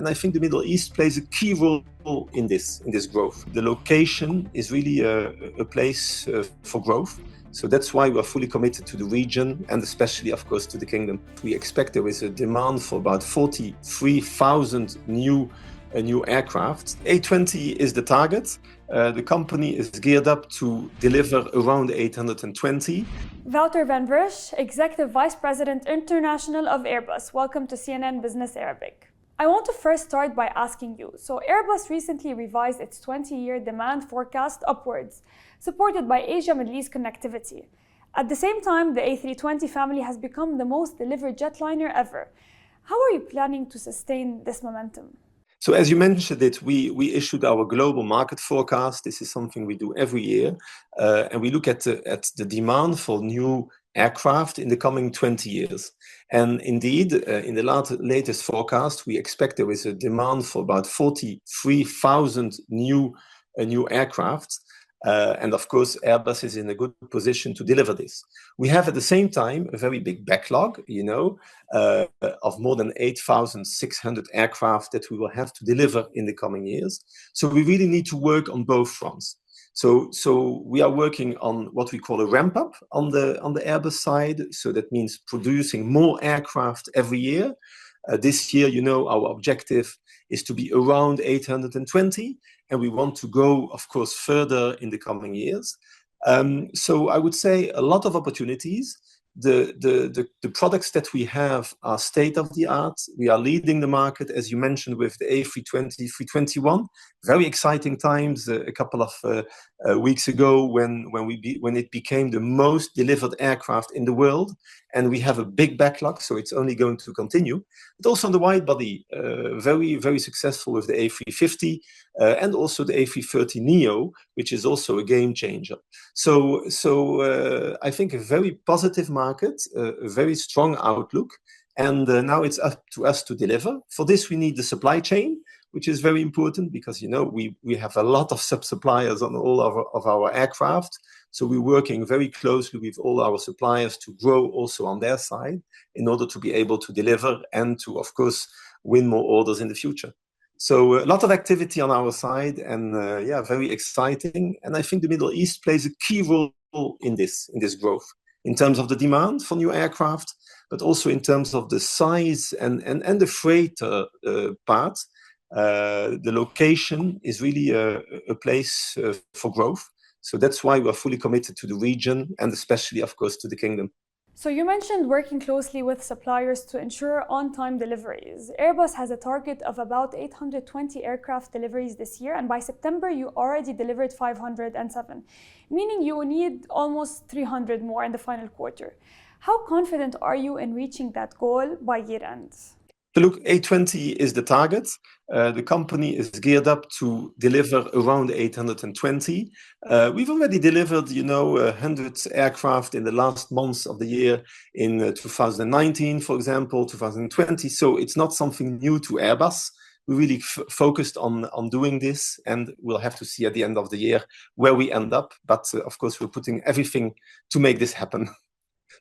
and I think the Middle East plays a key role in this growth. The location is really a place for growth. So that's why we're fully committed to the region and especially, of course, to the kingdom. We expect there is a demand for about 43,000 new aircraft. A20 is the target. The company is geared up to deliver around 820. Wouter van Brush, Executive Vice President International of Airbus. Welcome to CNN Business Arabic. I want to first start by asking you, so Airbus recently revised its 20-year demand forecast upwards, supported by Asia-Middle East connectivity. At the same time, the A320 family has become the most delivered jetliner ever. How are you planning to sustain this momentum? So as you mentioned it, we issued our global market forecast. This is something we do every year. And we look at the demand for new aircraft in the coming 20 years. And indeed, in the latest forecast, we expect there is a demand for about 43,000 new aircraft. And of course, Airbus is in a good position to deliver this. We have at the same time a very big backlog, of more than 8,600 aircraft that we will have to deliver in the coming years. So we really need to work on both fronts. So we are working on what we call a ramp up on the Airbus side. So that means producing more aircraft every year. This year, our objective is to be around 820. And we want to go, of course, further in the coming years. So I would say a lot of opportunities. The products that we have are state of the art. We are leading the market, as you mentioned, with the A320, 321. Very exciting times a couple of weeks ago when it became the most delivered aircraft in the world. And we have a big backlog, so it's only going to continue. But also on the wide body, very, very successful with the A350 and also the A330neo, which is also a game changer. So I think a very positive market, a very strong outlook. And now it's up to us to deliver. For this, we need the supply chain, which is very important because, we have a lot of sub-suppliers on all of our aircraft. So we're working very closely with all our suppliers to grow also on their side in order to be able to deliver and to, of course, win more orders in the future. So a lot of activity on our side and very exciting. And I think the Middle East plays a key role in this growth in terms of the demand for new aircraft, but also in terms of the size and the freighter part. The location is really a place for growth. So that's why we're fully committed to the region and especially, of course, to the kingdom. So you mentioned working closely with suppliers to ensure on-time deliveries. Airbus has a target of about 820 aircraft deliveries this year, and by September you already delivered 507, meaning you need almost 300 more in the final quarter. How confident are you in reaching that goal by year-end? So look, A20 is the target. The company is geared up to deliver around 820. We've already delivered, 100 aircraft in the last months of the year in 2019, for example, 2020. So it's not something new to Airbus. We really focused on doing this, and we'll have to see at the end of the year where we end up. But of course, we're putting everything to make this happen.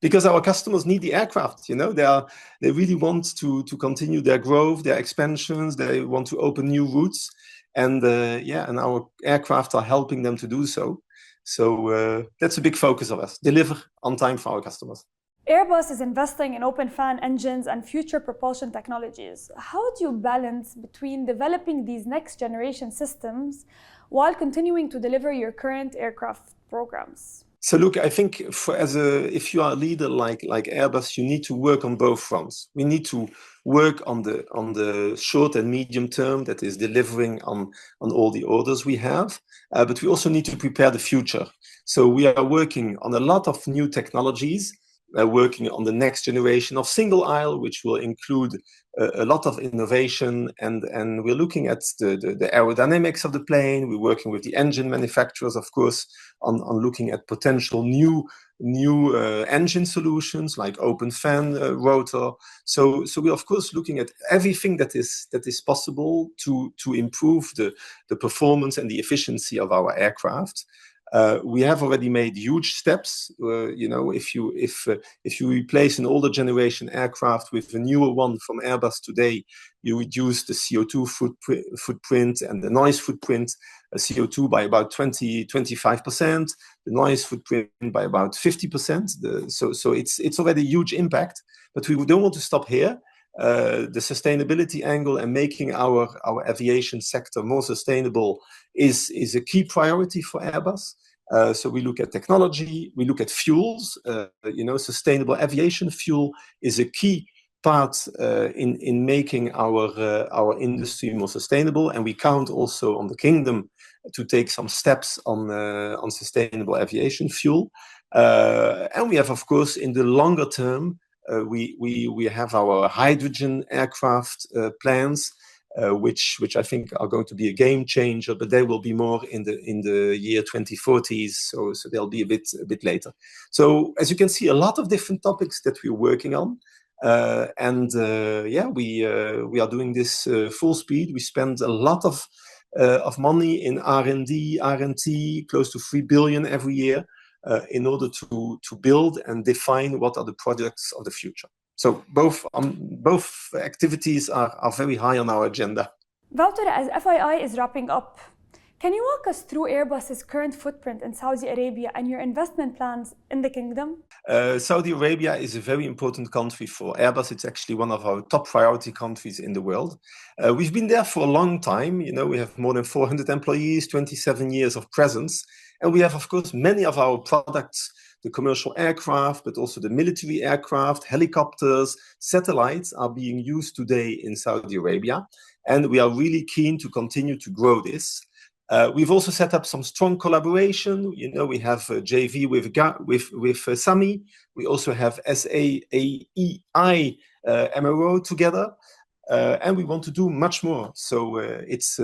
Because our customers need the aircraft, they really want to continue their growth, their expansions. They want to open new routes, and our aircraft are helping them to do so. So that's a big focus of us: deliver on time for our customers. Airbus is investing in open fan engines and future propulsion technologies. How do you balance between developing these next generation systems while continuing to deliver your current aircraft programs? So look, I think if you are a leader like Airbus, you need to work on both fronts. We need to work on the short and medium term, that is delivering on all the orders we have, but we also need to prepare the future. So we are working on a lot of new technologies, working on the next generation of single aisle, which will include a lot of innovation, and we're looking at the aerodynamics of the plane. We're working with the engine manufacturers, of course, on looking at potential new engine solutions like open fan rotor. So we're of course looking at everything that is possible to improve the performance and the efficiency of our aircraft. We have already made huge steps. If you replace an older generation aircraft with a newer one from Airbus today, you reduce the CO2 footprint and the noise footprint, CO2 by about 25%, the noise footprint by about 50%. So it's already a huge impact, but we don't want to stop here. The sustainability angle and making our aviation sector more sustainable is a key priority for Airbus. So we look at technology, we look at fuels. Sustainable aviation fuel is a key part in making our industry more sustainable, and we count also on the Kingdom to take some steps on sustainable aviation fuel. And we have, of course, in the longer term, we have our hydrogen aircraft plans, which I think are going to be a game changer, but they will be more in the year 2040s, so they'll be a bit later. So as you can see, a lot of different topics that we're working on, we are doing this full speed. We spend a lot of money in R&D, close to 3 billion every year, in order to build and define what are the projects of the future. So both activities are very high on our agenda. Wouter, as FII is wrapping up, can you walk us through Airbus's current footprint in Saudi Arabia and your investment plans in the Kingdom? Saudi Arabia is a very important country for Airbus. It's actually one of our top priority countries in the world. We've been there for a long time. We have more than 400 employees, 27 years of presence. And we have, of course, many of our products, the commercial aircraft, but also the military aircraft, helicopters, satellites are being used today in Saudi Arabia. And we are really keen to continue to grow this. We've also set up some strong collaboration. We have a JV with SAMI. We also have SAAEI MRO together. And we want to do much more. So it's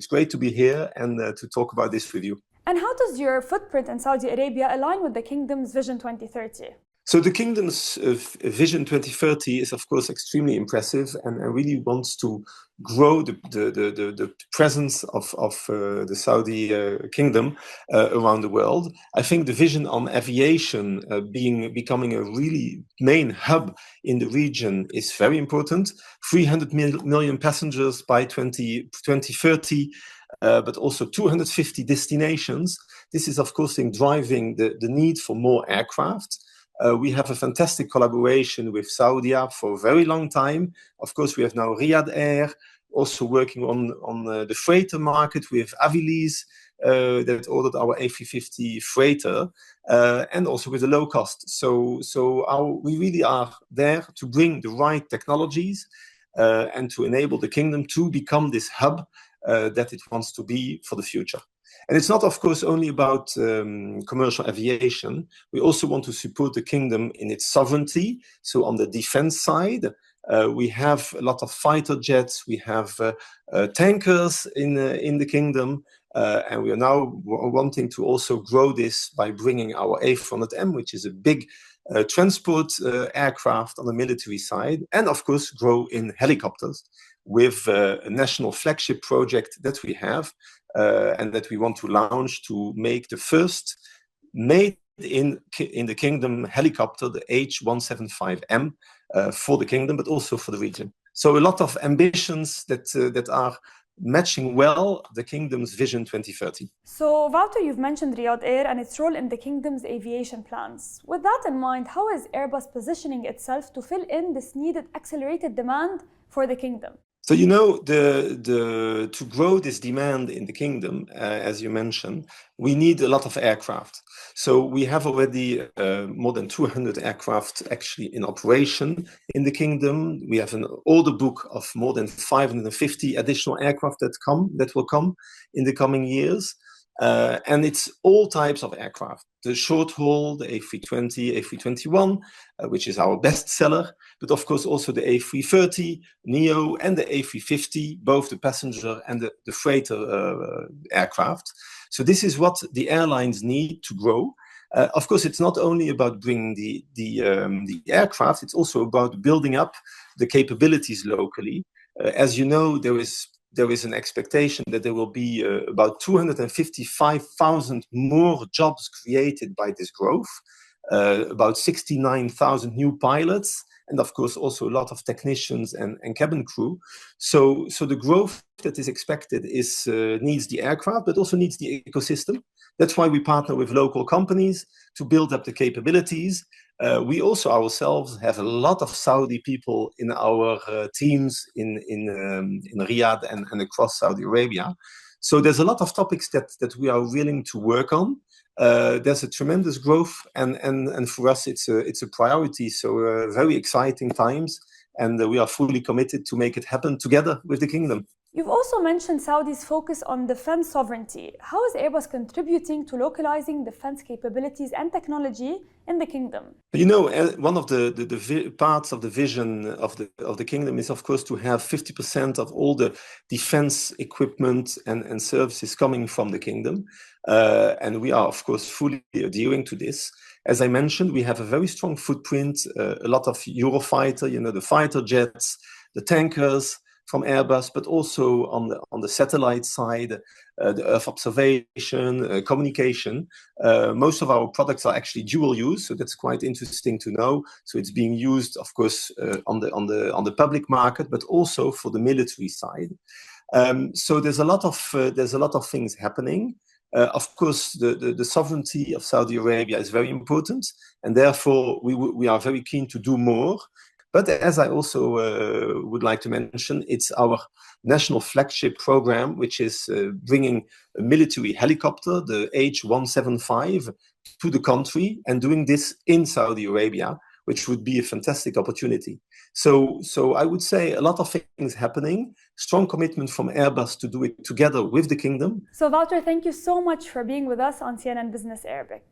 great to be here and to talk about this with you. And how does your footprint in Saudi Arabia align with the Kingdom's Vision 2030? So the Kingdom's Vision 2030 is, of course, extremely impressive and really wants to grow the presence of the Saudi Kingdom around the world. I think the vision on aviation becoming a really main hub in the region is very important. 300 million passengers by 2030. But also 250 destinations. This is, of course, driving the need for more aircraft. We have a fantastic collaboration with Saudia for a very long time. Of course, we have now Riyadh Air, also working on the freighter market with Avilis that ordered our A350 freighter, and also with the low cost. So we really are there to bring the right technologies and to enable the Kingdom to become this hub that it wants to be for the future. And it's not, of course, only about commercial aviation. We also want to support the Kingdom in its sovereignty. So on the defense side, we have a lot of fighter jets, we have tankers in the Kingdom, and we are now wanting to also grow this by bringing our A400M, which is a big transport aircraft on the military side, and of course grow in helicopters with a national flagship project that we have and that we want to launch to make the first made in the Kingdom helicopter, the H175M, for the Kingdom, but also for the region. So a lot of ambitions that are matching well the Kingdom's Vision 2030. So, Wouter, you've mentioned Riyadh Air and its role in the Kingdom's aviation plans. With that in mind, how is Airbus positioning itself to fill in this needed accelerated demand for the Kingdom? So, to grow this demand in the Kingdom, as you mentioned, we need a lot of aircraft. So we have already more than 200 aircraft actually in operation in the Kingdom. We have an order book of more than 550 additional aircraft that will come in the coming years. And it's all types of aircraft. The short haul, the A320, A321, which is our best seller, but of course also the A330, Neo, and the A350, both the passenger and the freighter aircraft. So this is what the airlines need to grow. Of course, it's not only about bringing the aircraft, it's also about building up the capabilities locally. As you know, there is there is an expectation that there will be about 255,000 more jobs created by this growth, about 69,000 new pilots, and of course also a lot of technicians and cabin crew. So the growth that is expected needs the aircraft, but also needs the ecosystem. That's why we partner with local companies to build up the capabilities. We also ourselves have a lot of Saudi people in our teams in Riyadh and across Saudi Arabia. So there's a lot of topics that we are willing to work on. There's a tremendous growth, and for us it's a priority. So very exciting times, and we are fully committed to make it happen together with the kingdom. You've also mentioned Saudi's focus on defense sovereignty. How is Airbus contributing to localizing defense capabilities and technology in the kingdom? You know, one of the parts of the vision of the kingdom is, of course, to have 50% of all the defense equipment and services coming from the kingdom. And we are, of course, fully adhering to this. As I mentioned, we have a very strong footprint, a lot of Eurofighter, the fighter jets, the tankers from Airbus, but also on the satellite side, the Earth observation, communication. Most of our products are actually dual use, so that's quite interesting to know. So it's being used, of course, on the public market, but also for the military side. So there's a lot of things happening. Of course, the sovereignty of Saudi Arabia is very important, and therefore we are very keen to do more. But as I also would like to mention, it's our national flagship program, which is bringing a military helicopter, the H-175, to the country, and doing this in Saudi Arabia, which would be a fantastic opportunity. So I would say a lot of things happening, strong commitment from Airbus to do it together with the kingdom. So Wouter, thank you so much for being with us on CNN Business Arabic.